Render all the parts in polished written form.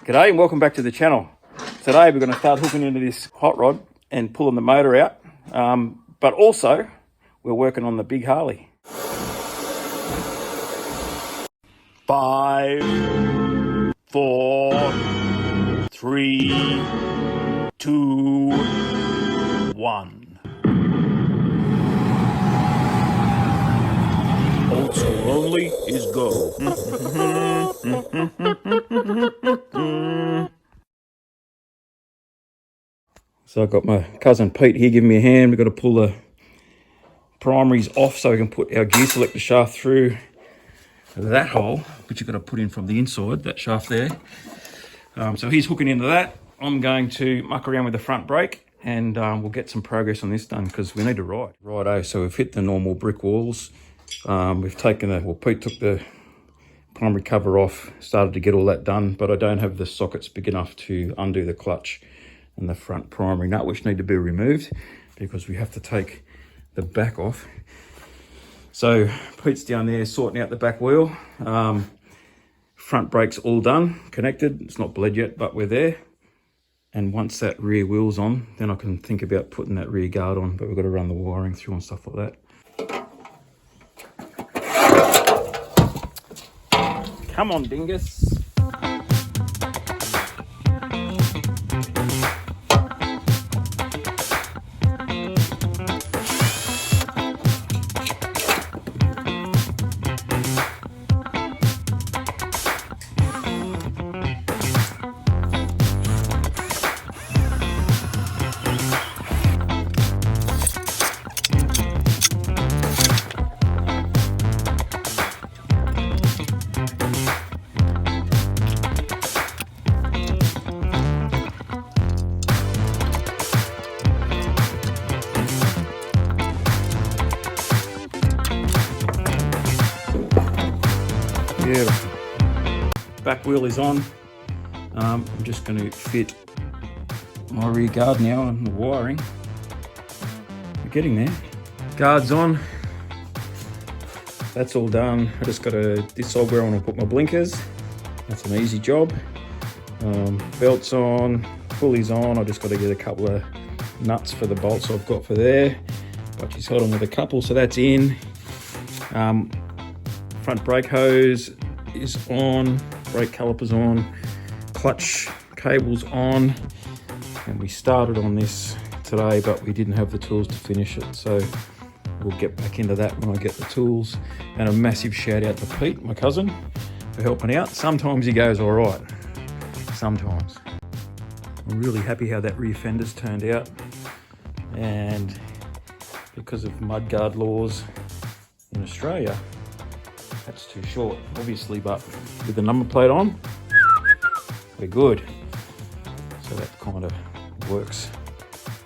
G'day and welcome back to the channel. Today we're going to start hooking into this hot rod and pulling the motor out, but also we're working on the big Harley. 5, 4, 3, 2, 1. Old school only is go. So I've got my cousin Pete here giving me a hand. We've got to pull the primaries off so we can put our gear selector shaft through that hole, which you've got to put in from the inside, that shaft there. So he's hooking into that. I'm going to muck around with the front brake and we'll get some progress on this done because we need to ride. Righto, so we've hit the normal brick walls. We've taken Pete took the primary cover off, started to get all that done, but I don't have the sockets big enough to undo the clutch and the front primary nut, which need to be removed because we have to take the back off. So Pete's down there sorting out the back wheel. Front brake's all done, connected. It's not bled yet, but we're there. And once that rear wheel's on, then I can think about putting that rear guard on, but we've got to run the wiring through and stuff like that. Come on, dingus. Beautiful. Back wheel is on. I'm just going to fit my rear guard now and the wiring. We're getting there. Guard's on. That's all done. I just got to decide where I want to put my blinkers. That's an easy job. Belt's on, pulley's on. I just got to get a couple of nuts for the bolts I've got for there. But she's held on with a couple, so that's in. Front brake hose is on, brake calipers on, clutch cable's on, and we started on this today, but we didn't have the tools to finish it, so we'll get back into that when I get the tools. And a massive shout out to Pete, my cousin, for helping out. Sometimes he goes all right, sometimes. I'm really happy how that rear fender's turned out, and because of mudguard laws in Australia, that's too short, obviously, but with the number plate on, we're good. So that kind of works.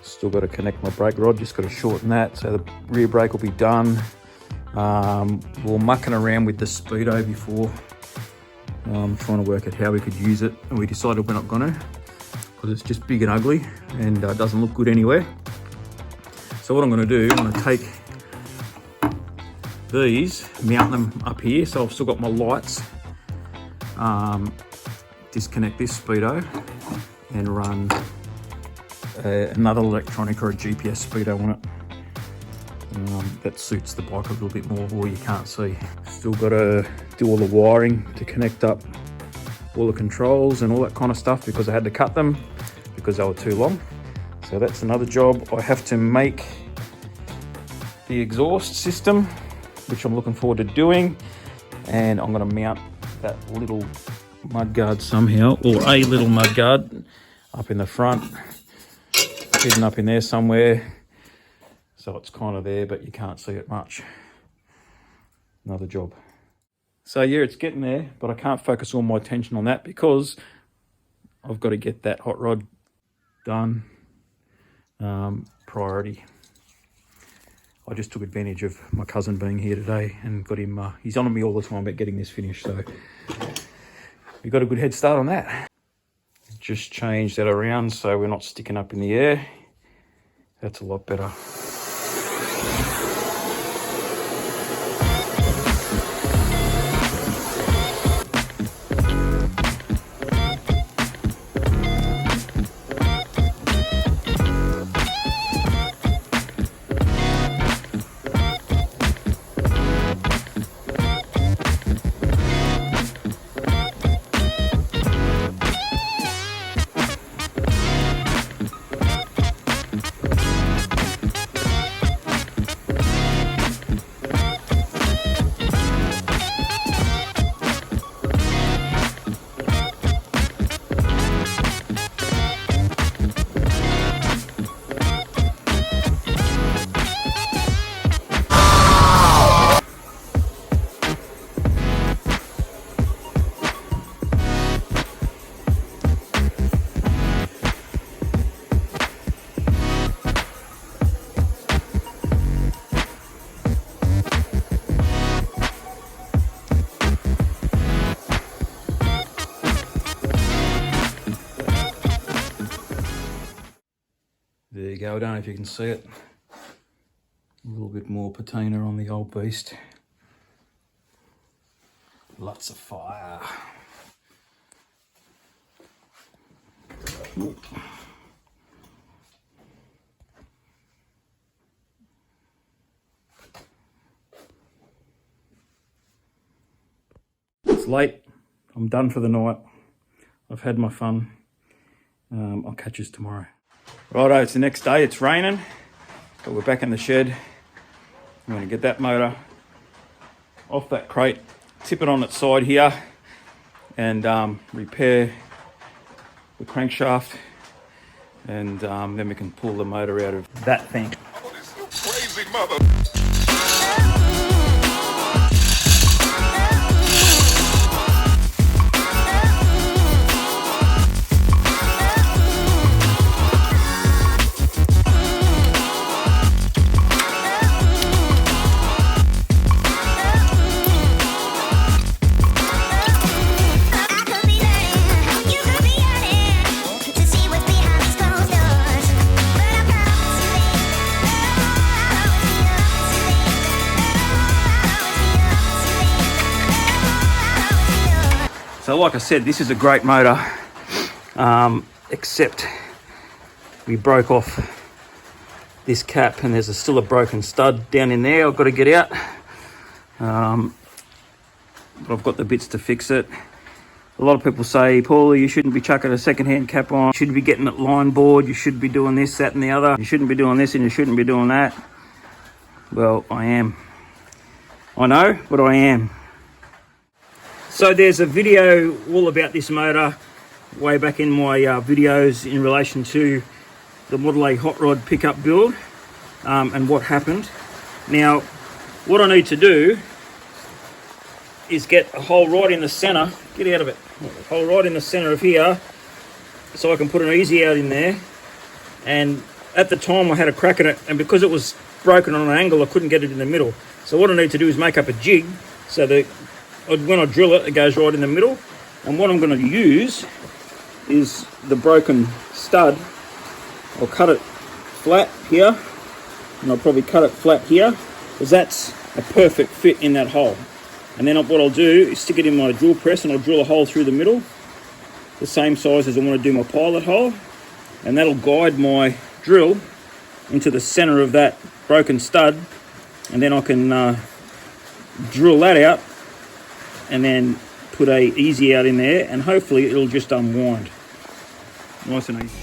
Still got to connect my brake rod, just got to shorten that, so the rear brake will be done. We're mucking around with the Speedo before, trying to work out how we could use it, and we decided we're not going to, because it's just big and ugly, and doesn't look good anywhere. So what I'm going to do, I'm going to take these, mount them up here, so I've still got my lights, disconnect this Speedo and run another electronic or a GPS Speedo on it. That suits the bike a little bit more, or you can't see. Still got to do all the wiring to connect up all the controls and all that kind of stuff, because I had to cut them because they were too long. So that's another job. I have to make the exhaust system, which I'm looking forward to doing, and I'm going to mount that little mudguard somehow, or a little mudguard up in the front, hidden up in there somewhere, so it's kind of there but you can't see it much. Another job. So yeah, it's getting there, but I can't focus all my attention on that because I've got to get that hot rod done. Priority. I just took advantage of my cousin being here today and got him, he's on me all the time about getting this finished, so we got a good head start on that. Just change that around so we're not sticking up in the air. That's a lot better. you go, I don't know if you can see it. A little bit more patina on the old beast. Lots of fire. It's late. I'm done for the night. I've had my fun. I'll catch us tomorrow. Righto, it's the next day. It's raining, but we're back in the shed. I'm going to get that motor off that crate, tip it on its side here, and repair the crankshaft, and then we can pull the motor out of that thing. Oh, this crazy mother. So like I said, this is a great motor, except we broke off this cap and there's still a broken stud down in there I've got to get out. But I've got the bits to fix it. A lot of people say, Paulie, you shouldn't be chucking a second-hand cap on. You shouldn't be getting it line bored. You should be doing this, that and the other. You shouldn't be doing this and you shouldn't be doing that. Well, I am. I know, but I am. So there's a video all about this motor way back in my videos in relation to the Model A hot rod pickup build and what happened. Now, what I need to do is get a hole right in the center, get out of it, a hole right in the center of here, so I can put an easy out in there. And at the time I had a crack at it, and because it was broken on an angle, I couldn't get it in the middle. So what I need to do is make up a jig so that when I drill it, it goes right in the middle. And what I'm going to use is the broken stud. I'll cut it flat here, and I'll probably cut it flat here, because that's a perfect fit in that hole. And then what I'll do is stick it in my drill press, and I'll drill a hole through the middle, the same size as I want to do my pilot hole, and that'll guide my drill into the center of that broken stud, and then I can drill that out and then put a easy out in there, and hopefully it'll just unwind nice and easy.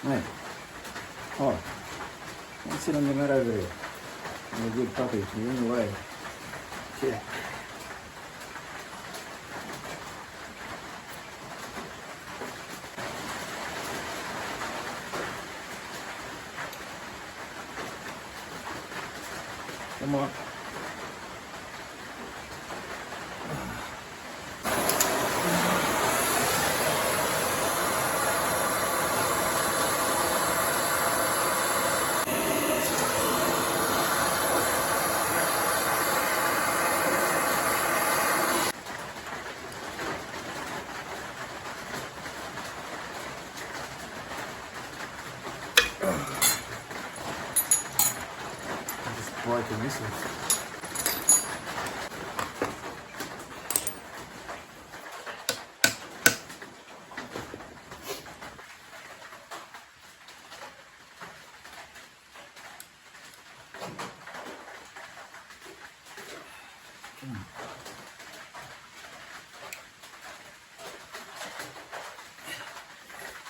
Hey, oh, don't sit on your mat over there. You're a good puppy, you're in the way. Yeah. Come on. Breaking this one.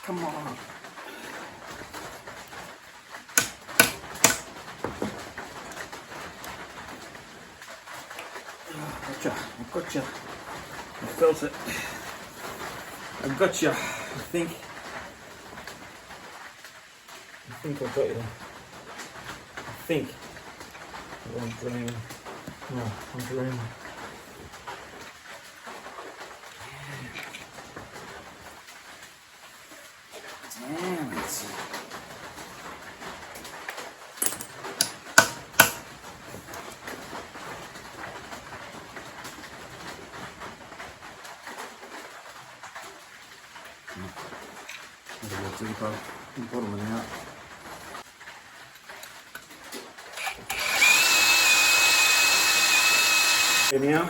Come on. Gotcha. I've got you. I felt it. I've got you. I think I've got you. I think. I'm dreaming. No, I'm dreaming. Damn it. A little deeper, bottom it out. Okay, now,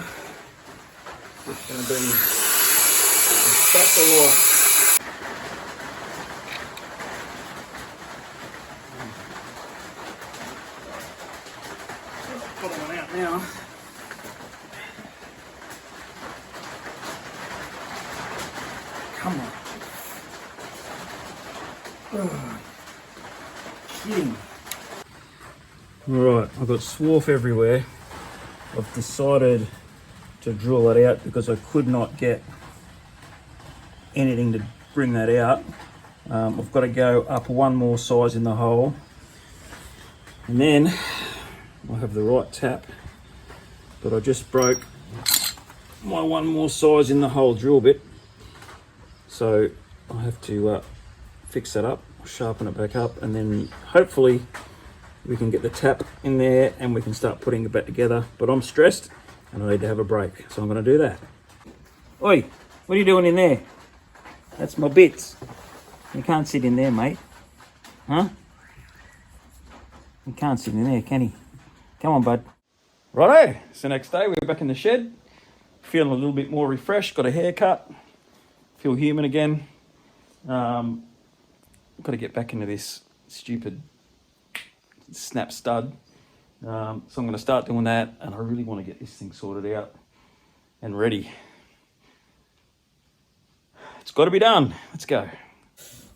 it's going to be stuck the light. Bottom it out now. Come on. Oh, kidding. Right, I've got swarf everywhere. I've decided to drill it out because I could not get anything to bring that out. I've got to go up one more size in the hole, and then I'll have the right tap. But I just broke my one more size in the hole drill bit, so I have to fix that up, sharpen it back up, and then hopefully we can get the tap in there and we can start putting it back together. But I'm stressed and I need to have a break, so I'm going to do that. Oi, what are you doing in there? That's my bits. You can't sit in there, mate. Huh? You can't sit in there, can he? Come on, bud. Righto, it's the next day. We're back in the shed. Feeling a little bit more refreshed. Got a haircut. Feel human again. Got to get back into this stupid snap stud. So I'm going to start doing that, and I really want to get this thing sorted out and ready. It's got to be done. Let's go.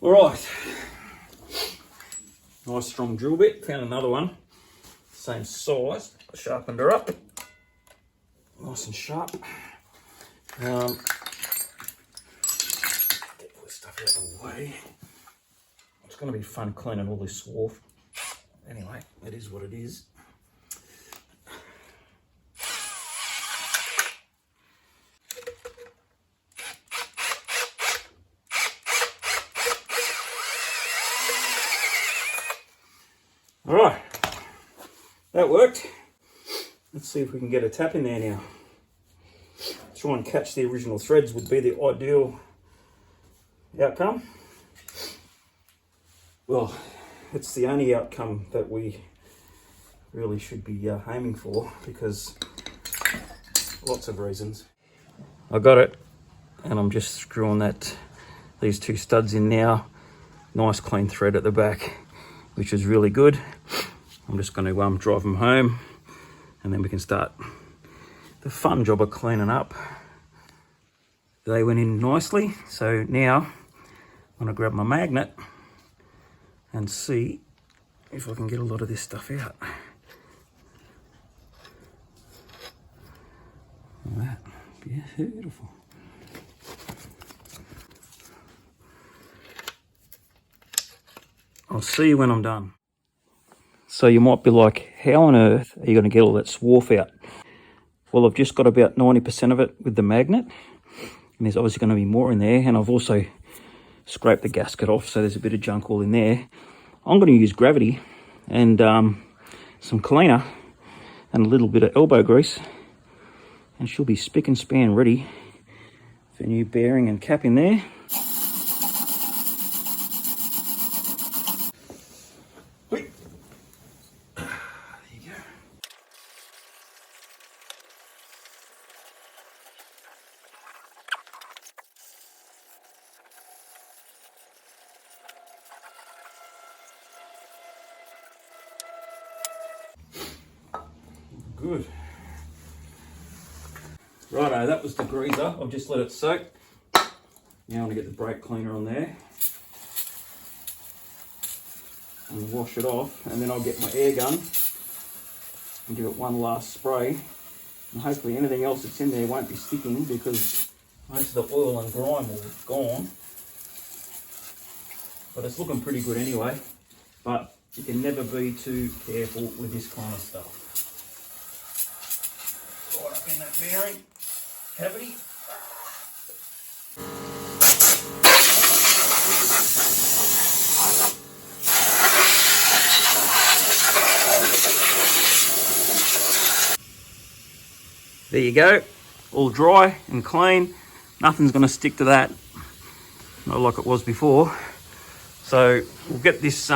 All right. Nice strong drill bit. Found another one. Same size. Sharpened her up. Nice and sharp. Get all this stuff out of the way. It's going to be fun cleaning all this swarf. Anyway, it is what it is. All right, that worked. Let's see if we can get a tap in there now. Try and catch the original threads would be the ideal outcome. Well, it's the only outcome that we really should be aiming for, because lots of reasons. I got it, and I'm just screwing these two studs in now. Nice clean thread at the back, which is really good. I'm just going to drive them home, and then we can start the fun job of cleaning up. They went in nicely, so now I'm going to grab my magnet and see if I can get a lot of this stuff out. That, beautiful. I'll see you when I'm done. So you might be like, how on earth are you going to get all that swarf out? Well, I've just got about 90% of it with the magnet, and there's obviously going to be more in there, and I've also scraped the gasket off, so there's a bit of junk all in there. I'm going to use gravity and some cleaner and a little bit of elbow grease, and she'll be spick and span ready for a new bearing and cap in there. Good. Righto, that was the greaser. I've just let it soak. Now I want to get the brake cleaner on there. and wash it off, and then I'll get my air gun and give it one last spray, and hopefully anything else that's in there won't be sticking because most of the oil and grime will be gone. But it's looking pretty good anyway. But you can never be too careful with this kind of stuff. Right up in that bearing cavity. There you go, all dry and clean. Nothing's going to stick to that, not like it was before. So we'll get this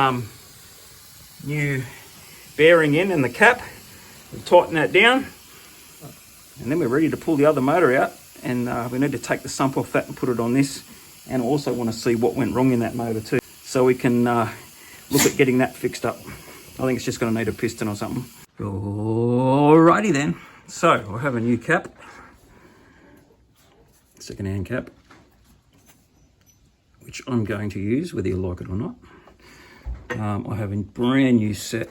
new bearing in and the cap, we'll tighten that down, and then we're ready to pull the other motor out, and we need to take the sump off that and put it on this, and also want to see what went wrong in that motor too, so we can look at getting that fixed up. I think it's just going to need a piston or something. Alrighty then, so I have a new cap, second-hand cap, which I'm going to use whether you like it or not. I have a brand new set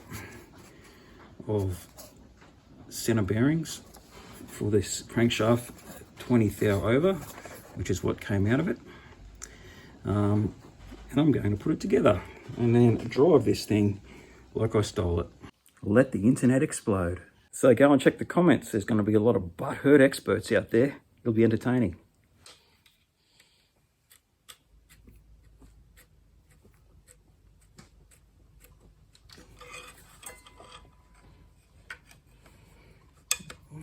of center bearings for this crankshaft, 20 thou over, which is what came out of it. And I'm going to put it together and then drive this thing like I stole it. Let the internet explode. So go and check the comments. There's going to be a lot of butthurt experts out there. It'll be entertaining.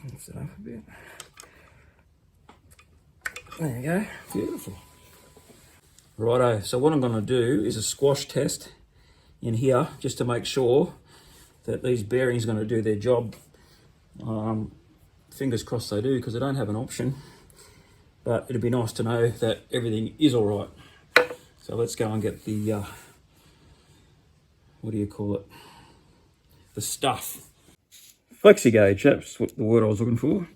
Lift it up a bit. There you go, beautiful. Righto, so what I'm going to do is a squash test in here just to make sure that these bearings are going to do their job. Fingers crossed they do, because I don't have an option, but it'd be nice to know that everything is all right. So let's go and get the, what do you call it? The stuff. Flexi gauge, that's what the word I was looking for.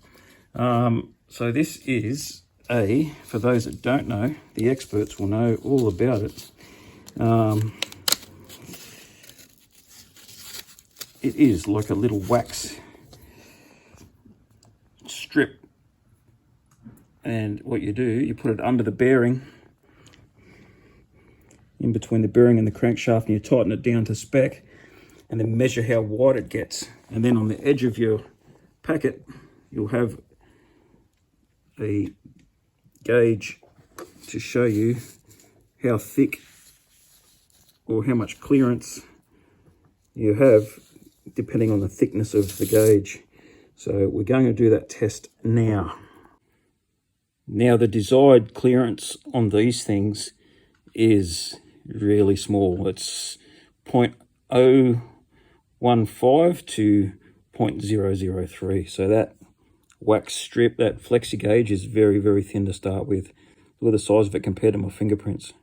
So this is for those that don't know, the experts will know all about it. It is like a little wax strip. And what you do, you put it under the bearing, in between the bearing and the crankshaft, and you tighten it down to spec, and then measure how wide it gets. And then on the edge of your packet, you'll have a gauge to show you how thick or how much clearance you have depending on the thickness of the gauge. So we're going to do that test now. Now the desired clearance on these things is really small. It's 0.015 to 0.003. So that wax strip, that flexi gauge, is very, very thin to start with. Look at the size of it compared to my fingerprints.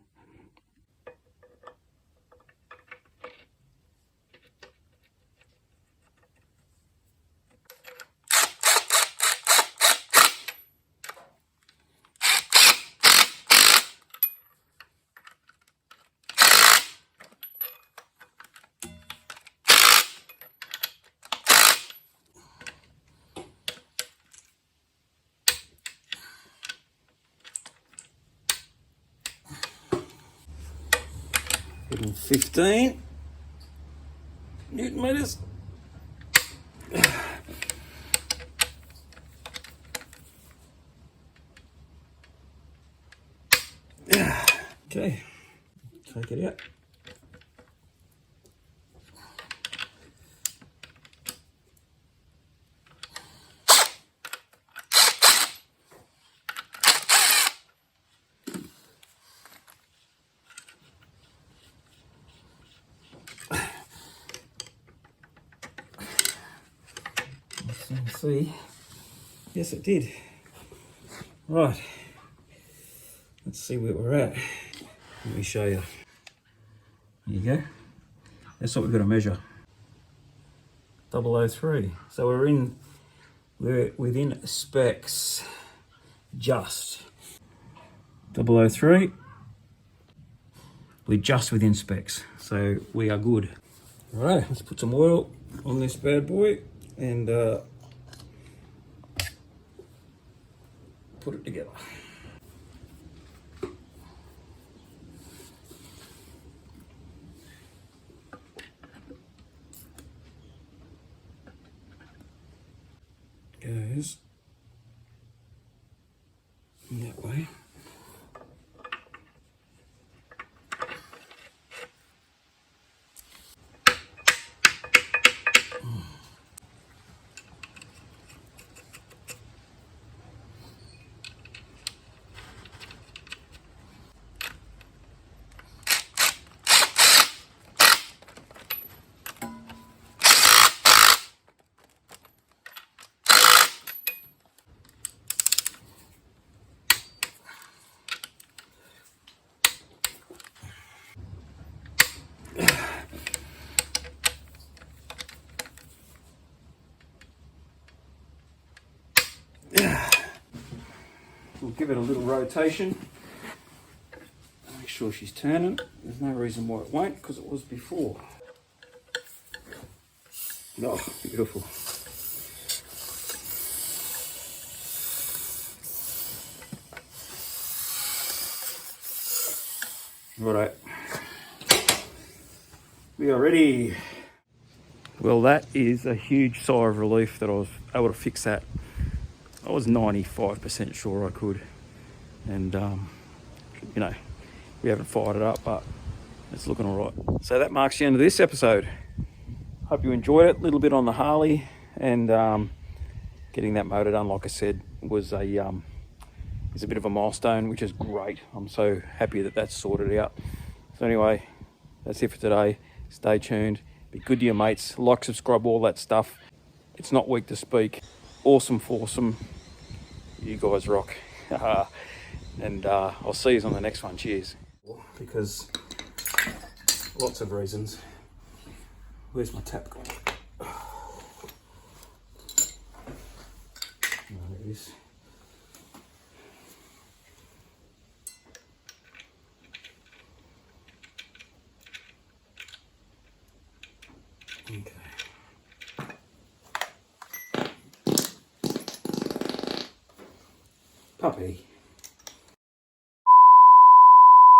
Getting 15 Newton meters. Okay, take it out. Let's see. Yes, it did. Right. Let's see where we're at. Let me show you. There you go. That's what we've got to measure. 003. So we're within specs. Just 003. We're just within specs, so we are good. All right, let's put some oil on this bad boy and put it together. Goes that way. We'll give it a little rotation. Make sure she's turning. There's no reason why it won't, because it was before. Oh, beautiful. Righto. We are ready. Well, that is a huge sigh of relief that I was able to fix that. I was 95% sure I could. And, you know, we haven't fired it up, but it's looking all right. So that marks the end of this episode. Hope you enjoyed it. A little bit on the Harley, and getting that motor done, like I said, was is a bit of a milestone, which is great. I'm so happy that that's sorted out. So anyway, that's it for today. Stay tuned. Be good to your mates. Like, subscribe, all that stuff. It's not weak to speak. Awesome foursome. You guys rock. And I'll see you on the next one. Cheers. Because lots of reasons. Where's my tap gone? There it is. Okay. Puppy.